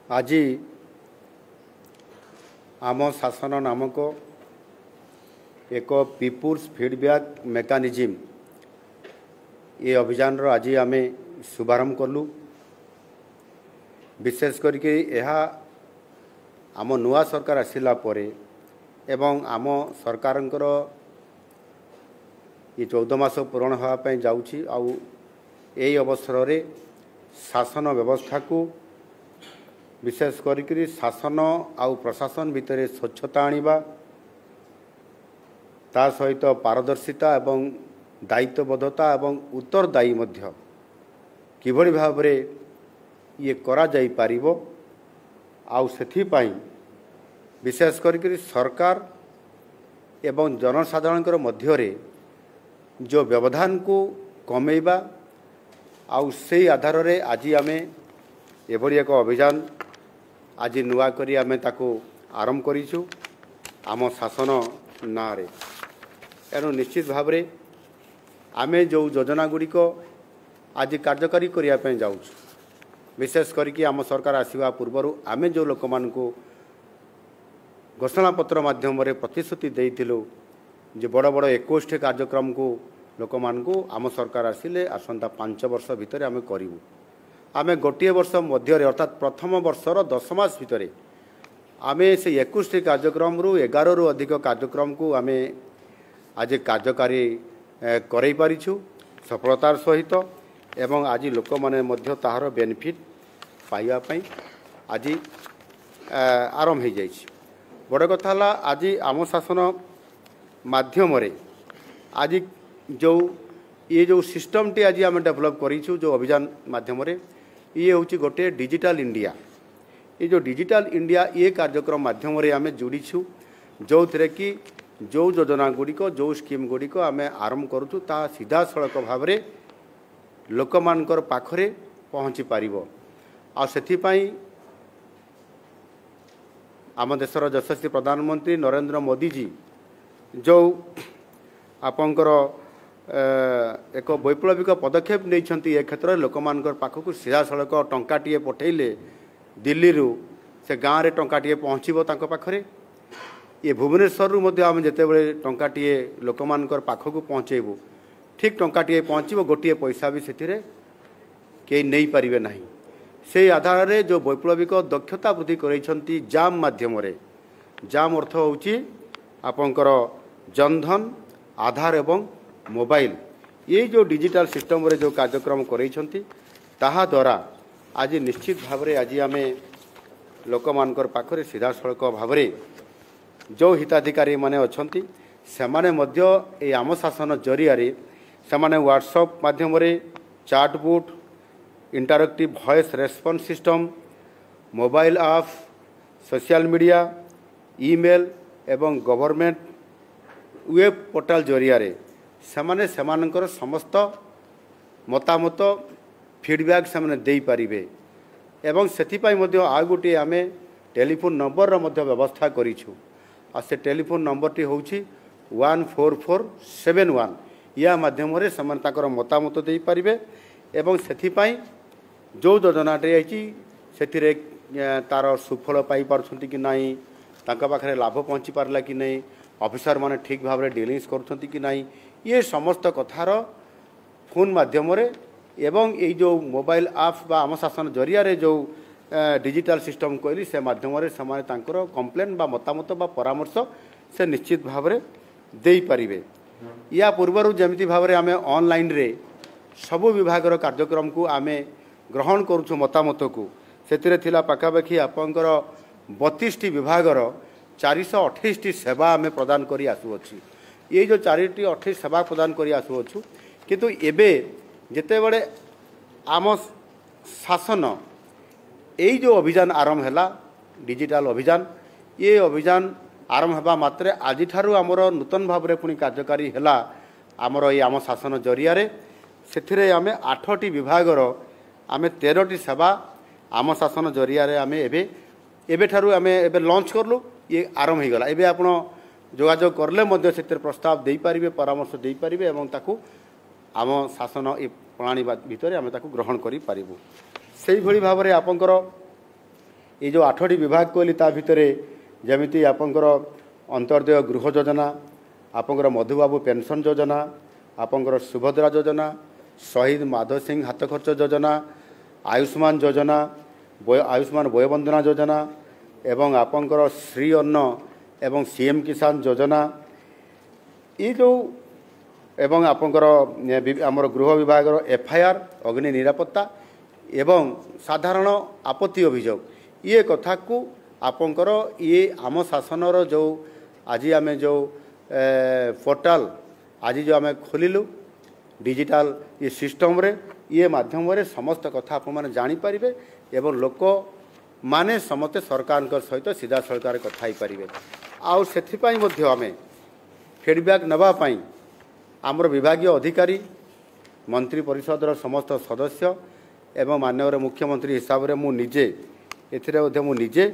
आज आम शासन नामक एक पीपुल्स फीडबैक मेकानिज्म ये अभियान आज आम शुभारंभ कलु। विशेष करके यह आम नुआ सरकार आसिला परे एवं आम सरकारंकर ये 14 मास पूरण होगापी जाऊँगी आउ यही अवसर रे शासन व्यवस्था को विशेष करी शासन आउ प्रशासन भितर स्वच्छता आनिबा ता सहित पारदर्शिता एवं दायित्वबद्धता एवं उत्तरदायी मध्य किभली भाव रे ये करा जाई पारिबो आउ सेथिपाई विशेष करी सरकार एवं जनसाधारणकर मध्य रे जो व्यवधान को कमेबा आउ से आधार रे आज आमे एभली एक अभियान आज नुआ करी आमे ताको आरंभ करिछु आम शासन ना रे। एनु निश्चित भाव रे आमे जो योजना गुड़िक आज कार्यकारी करिया पे जाउछु। विशेष करके आम सरकार आसिबा पूर्वरु आमे जो लोक मान को घोषणा पत्र माध्यम रे प्रतिश्रुति देइथिलु जे बड़ बड़ 21 कार्यक्रम को लोक मान को आम सरकार आसिले आसंता 5 वर्ष भितर आमे करिवु। आमे गोटे वर्ष मध्य अर्थात प्रथम वर्षर 10 मास भितर आमे से 21 कार्यक्रम रु 11 रु अधिक कार्यक्रम को आमे आज कार्यकारी करई पारिछु सफलतार सहित एवं आज लोक माने मध्य ताहार बेनिफिट पाइबा पई आज आरंभ हो जाइछि। बड़ कथा हला आज आम शासन माध्यम रे आज जो ये जो सिस्टम टी आज आम डेवलप करिछु जो अभियान माध्यम रे ये होची गोटे डिजिटल इंडिया। ये जो डिजिटल इंडिया ये कार्यक्रम माध्यम रे आम जोड़ीछु जो थे कि जो योजना गुड़िक जो स्कीम गुड़िक आम आरंभ करूँ ता सीधा सड़क भाव रे लोक मानकर पाखरे पहुँची पारिबो। आ सेथिपाई आम देशर यशस्वी प्रधानमंत्री नरेंद्र मोदी जी जो आपंकर एक वैप्लविक पदक्षेप नहीं क्षेत्र में लोक मान पाखक सीधा सड़क टंकाटे पठेले दिल्ली रु से गाँव में टंकाटे पहुँचब पाखरे ये भुवनेश्वर आम जिते टंकाटे लोक मान पाखक पहुँचेबू ठीक टंकाटे पहुँचब गोटे पैसा भी से कई नहीं पारे ना से आधार रे जो वैप्लविक दक्षता वृद्धि करैछंती जाम माध्यम रे जाम अर्थ होची आपंकर जनधन आधार एवं मोबाइल ये जो डिजिटल सिस्टम रे जो कार्यक्रम करैछंती ताहा द्वारा आज निश्चित भाव रे आज आमे लोक मानकर पाखरे सीधा सड़क भाव रे जो हिताधिकारी माने अछंती सेमाने मध्य ए आम शासन जरिया रे सेमाने व्हाट्सएप माध्यम रे chatbot interactive voice response system mobile app social media email एवं गवर्नमेंट वेब पोर्टल जरिया रे सेमाने सेमानकर समस्त मतामत फीडबैक सेमाने देई पारिबे एवं सेथिपाई मध्य आ गोटे आमे टेलीफोन नंबर रो मध्य व्यवस्था करिछु। आ से टेलीफोन नंबर टी होउछि 14471 या माध्यम रे सेमान ताकर मतामत देई पारिबे एवं सेथिपाई जो योजनाटे आइछि सेथिरे तार सुफल पाई पारछंती कि नाही तांका पाखरे लाभ पहुँची पारला कि नहीं ऑफिसर माने ठीक भाव रे डीलिंग्स करछंती कि नहीं ये समस्त कथार फोन माध्यम रे एवं ये जो मोबाइल ऐप बा आम शासन जरिया रे जो डिजिटल सिस्टम कहली से माध्यम रे समाने तांकर कंप्लेन बा मतामत बा परामर्श से निश्चित भाव रे देई पारिबे। या पूर्वर जमिति भाव रे आमे ऑनलाइन रे सबु विभाग कार्यक्रम को आमे ग्रहण करूछु मतामत को सेतिरे थिला पाखापाखि आपंकर 32 विभागर 428 सेवा आमे प्रदान करी आसुअछि। ये जो 428 सेवा प्रदान करी आसुअछु किंतु एबे जेते बड़े आम शासन यही जो अभियान आरंभ हैला डिजिटल अभियान ये अभियान आरंभ होगा मात्रे आज ठारू आमर नूतन भाव रे पुणी कार्यकारी हैला आमर ये आम शासन जरिया रे सेथिरे आमे 8टी विभागर आमे 13टी सेवा आम शासन जरिया रे आमे एबे ठारू आमे एबे लॉन्च करलु ये आरंभ हो गला। एबे आपण जोगाजोग करले मध्य सेतिर प्रस्ताव देई पारिबे परामर्श देई पारिबे एवं ताकू आम शासन ए प्रणाली भितर आमे ताकू ग्रहण करि पारिबु। सेही भली भाव रे आपनकर ये जो 8टी विभाग कहली ता भितरे जमिति आपंकर अंतर्दय गृह योजना, आपंकर मधुबाबू पेंशन योजना, आपंकर सुभद्रा योजना, शहीद माधव सिंह हाथ खर्च योजना, आयुष्मान योजना, आयुष्मान वयोवंदना योजना एवं आपंकर श्री अन्न एवं सीएम किसान योजना ये जो एवं आपंकर आमर गृह विभाग एफआईआर अग्नि निरापत्ता एवं साधारण आपत्ति अभियोग ये कथा को आपंकर ये आम शासनर जो आज आम जो पोर्टाल आज जो आम खोलु डिजिटल ये सिस्टम रे ये माध्यम रे समस्त कथा आप मैंने जानीपारे एवं लोक माने समस्ते सरकार सहित सीधा सरकार कथा पारे आउ से आम फीडबैक नवापाई आमर विभागीय अधिकारी मंत्री परिषदर समस्त सदस्य एवं माननीय मुख्यमंत्री हिसाब से मुझे एथिरे मुझे